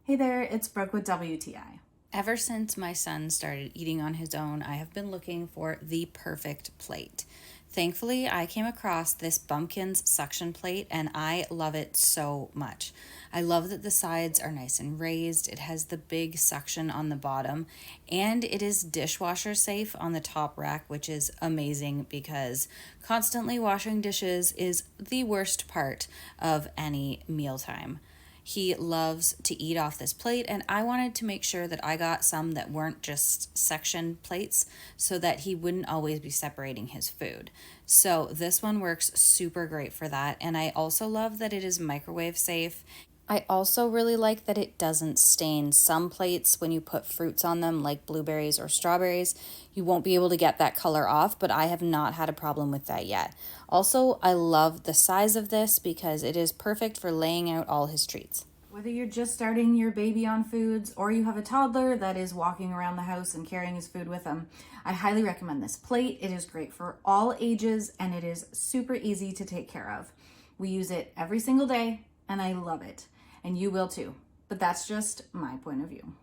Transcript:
Hey there, it's Brooke with WTI. Ever since my son started eating on his own, I have been looking for the perfect plate. Thankfully, I came across this Bumkins suction plate and I love it so much. I love that the sides are nice and raised, it has the big suction on the bottom, and it is dishwasher safe on the top rack, which is amazing because constantly washing dishes is the worst part of any mealtime. He loves to eat off this plate, and I wanted to make sure that I got some that weren't just section plates so that he wouldn't always be separating his food. So this one works super great for that, and I also love that it is microwave safe. I also really like that it doesn't stain. Some plates, when you put fruits on them, like blueberries or strawberries, you won't be able to get that color off, but I have not had a problem with that yet. Also, I love the size of this because it is perfect for laying out all his treats. Whether you're just starting your baby on foods or you have a toddler that is walking around the house and carrying his food with him, I highly recommend this plate. It is great for all ages and it is super easy to take care of. We use it every single day and I love it. And you will too. But that's just my point of view.